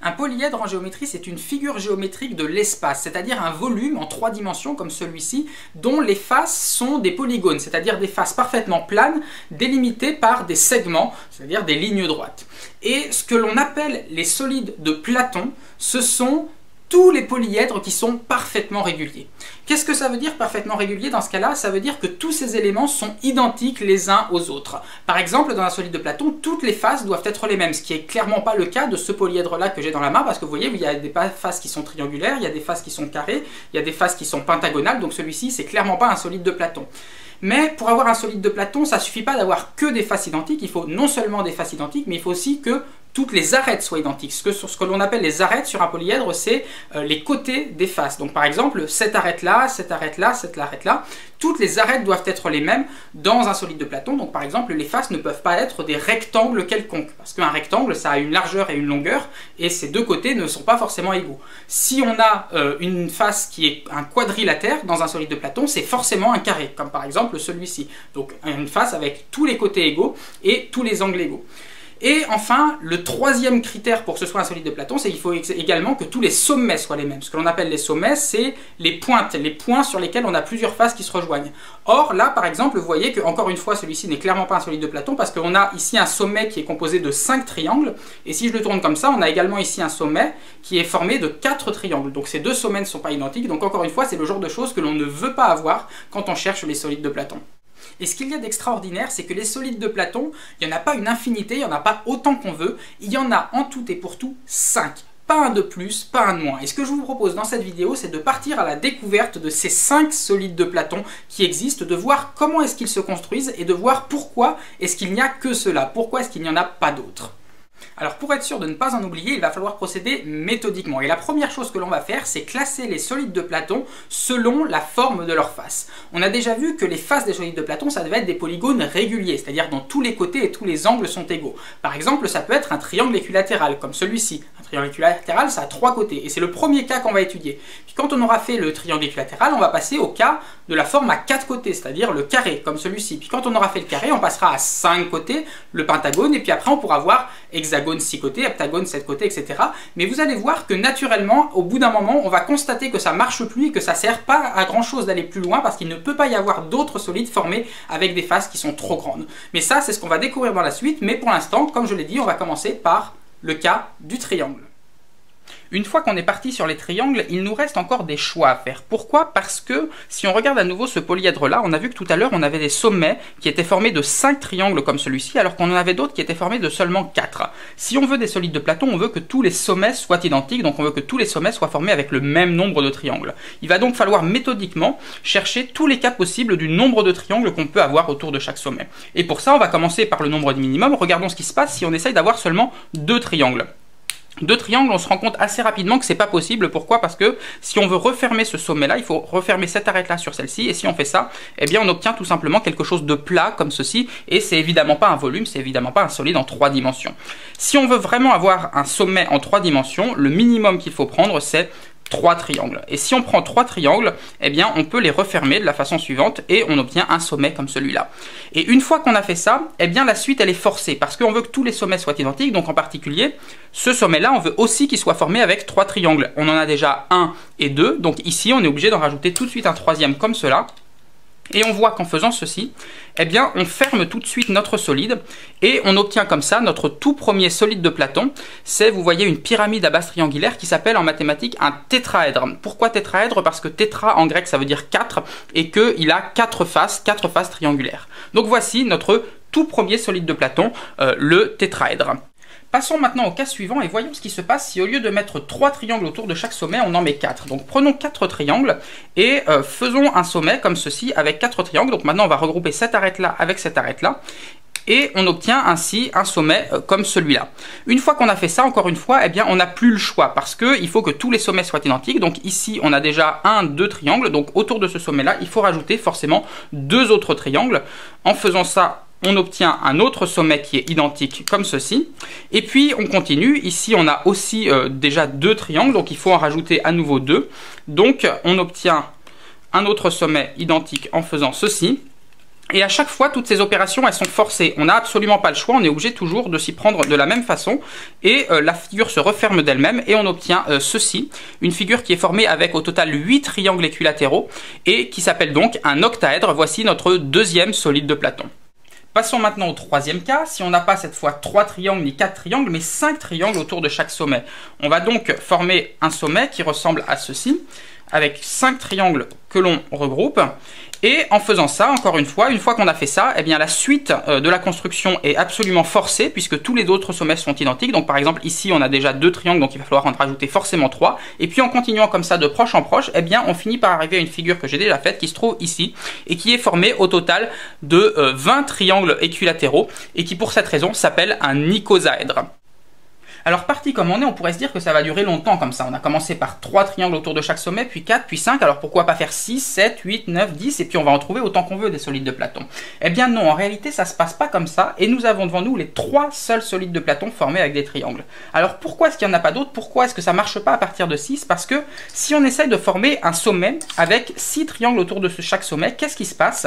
Un polyèdre en géométrie, c'est une figure géométrique de l'espace, c'est-à-dire un volume en 3 dimensions comme celui-ci, dont les faces sont des polygones, c'est-à-dire des faces parfaitement planes, délimitées par des segments, c'est-à-dire des lignes droites. Et ce que l'on appelle les solides de Platon, ce sont tous les polyèdres qui sont parfaitement réguliers. Qu'est-ce que ça veut dire parfaitement régulier dans ce cas-là? Ça veut dire que tous ces éléments sont identiques les uns aux autres. Par exemple, dans un solide de Platon, toutes les faces doivent être les mêmes, ce qui n'est clairement pas le cas de ce polyèdre-là que j'ai dans la main, parce que vous voyez, il y a des faces qui sont triangulaires, il y a des faces qui sont carrées, il y a des faces qui sont pentagonales, donc celui-ci, c'est clairement pas un solide de Platon. Mais pour avoir un solide de Platon, ça ne suffit pas d'avoir que des faces identiques, il faut non seulement des faces identiques, mais il faut aussi que toutes les arêtes soient identiques. Ce que l'on appelle les arêtes sur un polyèdre, c'est les côtés des faces. Donc par exemple, cette arête-là, cette arête-là, cette arête-là, toutes les arêtes doivent être les mêmes dans un solide de Platon. Donc par exemple, les faces ne peuvent pas être des rectangles quelconques, parce qu'un rectangle, ça a une largeur et une longueur, et ces deux côtés ne sont pas forcément égaux. Si on a une face qui est un quadrilatère dans un solide de Platon, c'est forcément un carré, comme par exemple celui-ci. Donc une face avec tous les côtés égaux et tous les angles égaux. Et enfin, le troisième critère pour que ce soit un solide de Platon, c'est qu'il faut également que tous les sommets soient les mêmes. Ce que l'on appelle les sommets, c'est les pointes, les points sur lesquels on a plusieurs faces qui se rejoignent. Or, là, par exemple, vous voyez que, encore une fois, celui-ci n'est clairement pas un solide de Platon, parce qu'on a ici un sommet qui est composé de 5 triangles, et si je le tourne comme ça, on a également ici un sommet qui est formé de 4 triangles. Donc ces deux sommets ne sont pas identiques, donc encore une fois, c'est le genre de choses que l'on ne veut pas avoir quand on cherche les solides de Platon. Et ce qu'il y a d'extraordinaire, c'est que les solides de Platon, il n'y en a pas une infinité, il n'y en a pas autant qu'on veut, il y en a en tout et pour tout 5. Pas un de plus, pas un de moins. Et ce que je vous propose dans cette vidéo, c'est de partir à la découverte de ces 5 solides de Platon qui existent, de voir comment est-ce qu'ils se construisent et de voir pourquoi est-ce qu'il n'y a que cela, pourquoi est-ce qu'il n'y en a pas d'autres. Alors pour être sûr de ne pas en oublier, il va falloir procéder méthodiquement. Et la première chose que l'on va faire, c'est classer les solides de Platon selon la forme de leur face. On a déjà vu que les faces des solides de Platon, ça devait être des polygones réguliers, c'est-à-dire dont tous les côtés et tous les angles sont égaux. Par exemple, ça peut être un triangle équilatéral, comme celui-ci. Un triangle équilatéral, ça a 3 côtés, et c'est le premier cas qu'on va étudier. Puis quand on aura fait le triangle équilatéral, on va passer au cas de la forme à 4 côtés, c'est-à-dire le carré, comme celui-ci. Puis quand on aura fait le carré, on passera à 5 côtés, le pentagone, et puis après on pourra voir hexagone 6 côtés, heptagone 7 côtés, etc. Mais vous allez voir que naturellement, au bout d'un moment, on va constater que ça ne marche plus et que ça ne sert pas à grand chose d'aller plus loin parce qu'il ne peut pas y avoir d'autres solides formés avec des faces qui sont trop grandes. Mais ça, c'est ce qu'on va découvrir dans la suite, mais pour l'instant, comme je l'ai dit, on va commencer par le cas du triangle. Une fois qu'on est parti sur les triangles, il nous reste encore des choix à faire. Pourquoi? Parce que si on regarde à nouveau ce polyèdre-là, on a vu que tout à l'heure, on avait des sommets qui étaient formés de 5 triangles comme celui-ci, alors qu'on en avait d'autres qui étaient formés de seulement 4. Si on veut des solides de Platon, on veut que tous les sommets soient identiques, donc on veut que tous les sommets soient formés avec le même nombre de triangles. Il va donc falloir méthodiquement chercher tous les cas possibles du nombre de triangles qu'on peut avoir autour de chaque sommet. Et pour ça, on va commencer par le nombre minimum. Regardons ce qui se passe si on essaye d'avoir seulement 2 triangles. 2 triangles, on se rend compte assez rapidement que c'est pas possible. Pourquoi? Parce que si on veut refermer ce sommet-là, il faut refermer cette arête-là sur celle-ci, et si on fait ça, eh bien on obtient tout simplement quelque chose de plat comme ceci, et c'est évidemment pas un volume, c'est évidemment pas un solide en 3 dimensions. Si on veut vraiment avoir un sommet en 3 dimensions, le minimum qu'il faut prendre, c'est 3 triangles. Et si on prend 3 triangles, eh bien on peut les refermer de la façon suivante et on obtient un sommet comme celui-là. Et une fois qu'on a fait ça, eh bien la suite elle est forcée parce qu'on veut que tous les sommets soient identiques, donc en particulier ce sommet-là, on veut aussi qu'il soit formé avec 3 triangles. On en a déjà 1 et 2, donc ici on est obligé d'en rajouter tout de suite un troisième comme cela. Et on voit qu'en faisant ceci, eh bien, on ferme tout de suite notre solide et on obtient comme ça notre tout premier solide de Platon. C'est, vous voyez, une pyramide à base triangulaire qui s'appelle en mathématiques un tétraèdre. Pourquoi tétraèdre? Parce que tétra en grec ça veut dire 4 et qu'il a 4 faces triangulaires. Donc voici notre tout premier solide de Platon, le tétraèdre. Passons maintenant au cas suivant et voyons ce qui se passe si au lieu de mettre 3 triangles autour de chaque sommet, on en met 4. Donc prenons 4 triangles et faisons un sommet comme ceci avec 4 triangles. Donc maintenant on va regrouper cette arête-là avec cette arête-là. Et on obtient ainsi un sommet comme celui-là. Une fois qu'on a fait ça, encore une fois, eh bien on n'a plus le choix parce qu'il faut que tous les sommets soient identiques. Donc ici, on a déjà 2 triangles. Donc autour de ce sommet-là, il faut rajouter forcément 2 autres triangles. En faisant ça, on obtient un autre sommet qui est identique comme ceci. Et puis on continue. Ici, on a aussi déjà 2 triangles. Donc il faut en rajouter à nouveau 2. Donc on obtient un autre sommet identique en faisant ceci. Et à chaque fois, toutes ces opérations, elles sont forcées. On n'a absolument pas le choix, on est obligé toujours de s'y prendre de la même façon. Et la figure se referme d'elle-même et on obtient ceci. Une figure qui est formée avec au total 8 triangles équilatéraux et qui s'appelle donc un octaèdre. Voici notre deuxième solide de Platon. Passons maintenant au troisième cas. Si on n'a pas cette fois 3 triangles ni 4 triangles, mais 5 triangles autour de chaque sommet. On va donc former un sommet qui ressemble à ceci, avec 5 triangles que l'on regroupe. Et en faisant ça, encore une fois qu'on a fait ça, eh bien la suite de la construction est absolument forcée puisque tous les autres sommets sont identiques. Donc par exemple ici on a déjà 2 triangles, donc il va falloir en rajouter forcément 3. Et puis en continuant comme ça de proche en proche, eh bien on finit par arriver à une figure que j'ai déjà faite qui se trouve ici et qui est formée au total de 20 triangles équilatéraux et qui pour cette raison s'appelle un icosaèdre. Alors parti comme on est, on pourrait se dire que ça va durer longtemps comme ça. On a commencé par 3 triangles autour de chaque sommet, puis 4, puis 5. Alors pourquoi pas faire 6, 7, 8, 9, 10 et puis on va en trouver autant qu'on veut des solides de Platon. Eh bien non, en réalité ça se passe pas comme ça et nous avons devant nous les 3 seuls solides de Platon formés avec des triangles. Alors pourquoi est-ce qu'il n'y en a pas d'autres? Pourquoi est-ce que ça marche pas à partir de 6? Parce que si on essaye de former un sommet avec 6 triangles autour de chaque sommet, qu'est-ce qui se passe?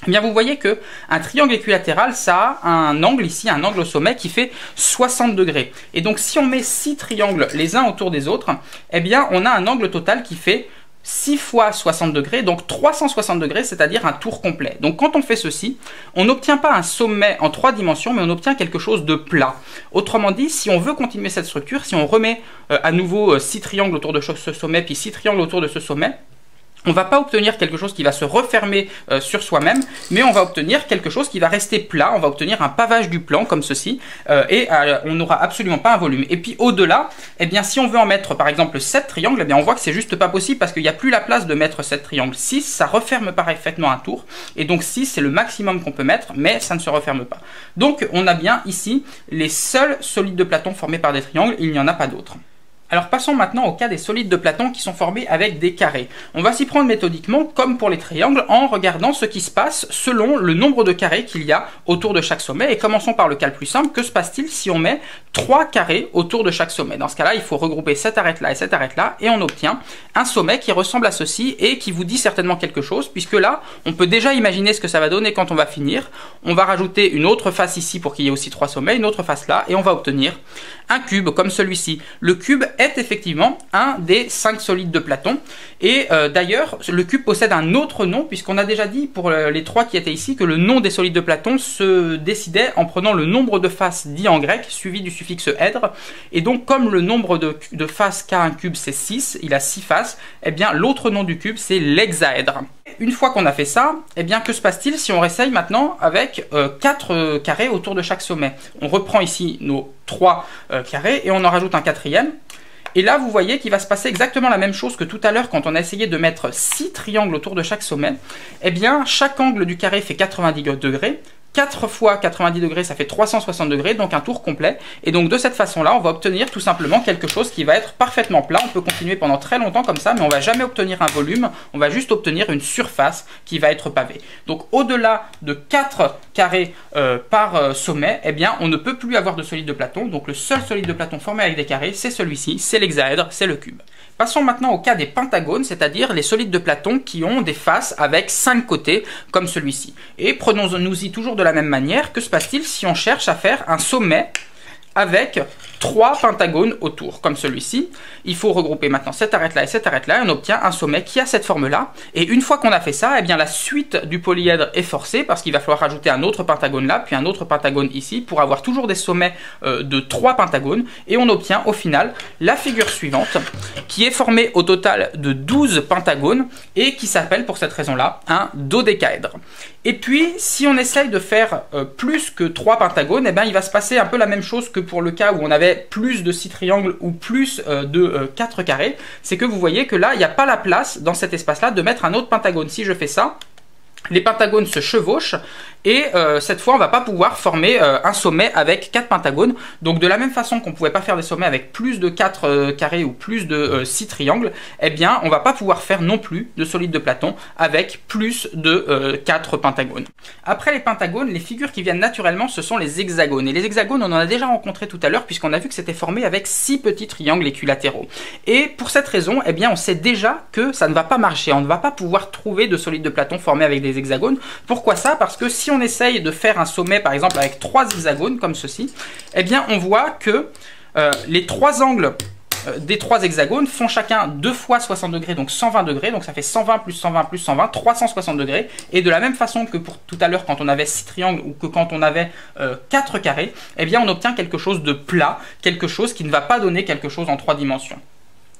Eh bien, vous voyez que un triangle équilatéral, ça a un angle ici, un angle au sommet qui fait 60 degrés. Et donc, si on met 6 triangles les uns autour des autres, eh bien, on a un angle total qui fait 6 fois 60 degrés, donc 360 degrés, c'est-à-dire un tour complet. Donc, quand on fait ceci, on n'obtient pas un sommet en 3 dimensions, mais on obtient quelque chose de plat. Autrement dit, si on veut continuer cette structure, si on remet à nouveau 6 triangles autour de ce sommet, puis 6 triangles autour de ce sommet, on ne va pas obtenir quelque chose qui va se refermer sur soi-même, mais on va obtenir quelque chose qui va rester plat, on va obtenir un pavage du plan comme ceci, et on n'aura absolument pas un volume. Et puis au-delà, eh bien, si on veut en mettre par exemple 7 triangles, eh bien, on voit que c'est juste pas possible parce qu'il n'y a plus la place de mettre 7 triangles. 6, ça referme parfaitement un tour, et donc 6 c'est le maximum qu'on peut mettre, mais ça ne se referme pas. Donc on a bien ici les seuls solides de Platon formés par des triangles, il n'y en a pas d'autres. Alors passons maintenant au cas des solides de Platon qui sont formés avec des carrés. On va s'y prendre méthodiquement comme pour les triangles en regardant ce qui se passe selon le nombre de carrés qu'il y a autour de chaque sommet. Et commençons par le cas le plus simple, que se passe-t-il si on met 3 carrés autour de chaque sommet? Dans ce cas-là, il faut regrouper cette arête-là et cette arête-là et on obtient un sommet qui ressemble à ceci et qui vous dit certainement quelque chose puisque là, on peut déjà imaginer ce que ça va donner quand on va finir. On va rajouter une autre face ici pour qu'il y ait aussi 3 sommets, une autre face là et on va obtenir un cube comme celui-ci. Le cube est effectivement un des 5 solides de Platon et d'ailleurs le cube possède un autre nom puisqu'on a déjà dit pour les 3 qui étaient ici que le nom des solides de Platon se décidait en prenant le nombre de faces dit en grec suivi du suffixe èdre et donc comme le nombre de faces qu'a un cube c'est 6, il a 6 faces, et bien l'autre nom du cube c'est l'hexaèdre. Une fois qu'on a fait ça, eh bien que se passe-t-il si on réessaye maintenant avec 4 carrés autour de chaque sommet? On reprend ici nos 3 carrés et on en rajoute un 4e. Et là, vous voyez qu'il va se passer exactement la même chose que tout à l'heure quand on a essayé de mettre 6 triangles autour de chaque sommet. Eh bien, chaque angle du carré fait 90 degrés. 4 fois 90 degrés, ça fait 360 degrés, donc un tour complet. Et donc de cette façon-là, on va obtenir tout simplement quelque chose qui va être parfaitement plat. On peut continuer pendant très longtemps comme ça, mais on ne va jamais obtenir un volume. On va juste obtenir une surface qui va être pavée. Donc au-delà de 4 carrés par sommet, eh bien, on ne peut plus avoir de solide de Platon. Donc le seul solide de Platon formé avec des carrés, c'est celui-ci, c'est l'hexaèdre, c'est le cube. Passons maintenant au cas des pentagones, c'est-à-dire les solides de Platon qui ont des faces avec 5 côtés, comme celui-ci. Et prenons-nous-y toujours de la même manière. Que se passe-t-il si on cherche à faire un sommet avec 3 pentagones autour, comme celui-ci? Il faut regrouper maintenant cette arête-là et cette arête-là, et on obtient un sommet qui a cette forme-là. Et une fois qu'on a fait ça, eh bien la suite du polyèdre est forcée, parce qu'il va falloir rajouter un autre pentagone là, puis un autre pentagone ici, pour avoir toujours des sommets de 3 pentagones, et on obtient au final la figure suivante, qui est formée au total de 12 pentagones, et qui s'appelle pour cette raison-là un dodécaèdre. Et puis, si on essaye de faire plus que 3 pentagones, eh bien, il va se passer un peu la même chose que pour le cas où on avait plus de 6 triangles ou plus de 4 carrés. C'est que vous voyez que là, il n'y a pas la place dans cet espace-là de mettre un autre pentagone. Si je fais ça, les pentagones se chevauchent et cette fois on va pas pouvoir former un sommet avec 4 pentagones. Donc de la même façon qu'on pouvait pas faire des sommets avec plus de 4 carrés ou plus de 6 triangles, eh bien on va pas pouvoir faire non plus de solides de Platon avec plus de 4 pentagones. Après les pentagones, les figures qui viennent naturellement ce sont les hexagones. Et les hexagones on en a déjà rencontré tout à l'heure puisqu'on a vu que c'était formé avec 6 petits triangles équilatéraux. Et pour cette raison, eh bien on sait déjà que ça ne va pas marcher. On ne va pas pouvoir trouver de solides de Platon formés avec des les hexagones. Pourquoi ça? Parce que si on essaye de faire un sommet par exemple avec 3 hexagones comme ceci, eh bien on voit que les 3 angles des 3 hexagones font chacun 2 fois 60 degrés, donc 120 degrés, donc ça fait 120 plus 120 plus 120, 360 degrés. Et de la même façon que pour tout à l'heure quand on avait 6 triangles ou que quand on avait 4 carrés, eh bien on obtient quelque chose de plat, quelque chose qui ne va pas donner quelque chose en 3 dimensions.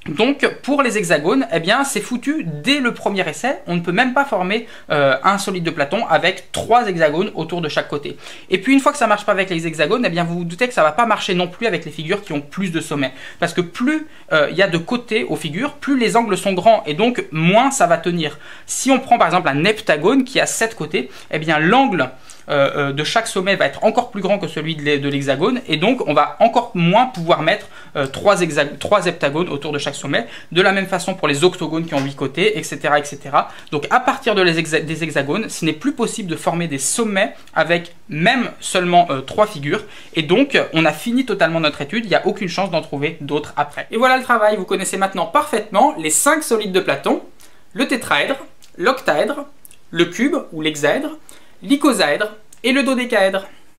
Donc pour les hexagones, eh bien c'est foutu dès le premier essai, on ne peut même pas former un solide de Platon avec 3 hexagones autour de chaque côté. Et puis une fois que ça ne marche pas avec les hexagones, eh bien vous vous doutez que ça ne va pas marcher non plus avec les figures qui ont plus de sommets. Parce que plus il y a de côtés aux figures, plus les angles sont grands et donc moins ça va tenir. Si on prend par exemple un heptagone qui a 7 côtés, eh bien l'angle de chaque sommet va être encore plus grand que celui de l'hexagone et donc on va encore moins pouvoir mettre 3 heptagones autour de chaque sommet. De la même façon pour les octogones qui ont 8 côtés, etc. etc. Donc à partir des hexagones, ce n'est plus possible de former des sommets avec même seulement 3 figures et donc on a fini totalement notre étude, il n'y a aucune chance d'en trouver d'autres après. Et voilà le travail, vous connaissez maintenant parfaitement les 5 solides de Platon, le tétraèdre, l'octaèdre, le cube ou l'hexaèdre, l'icosaèdre et le dodécaèdre.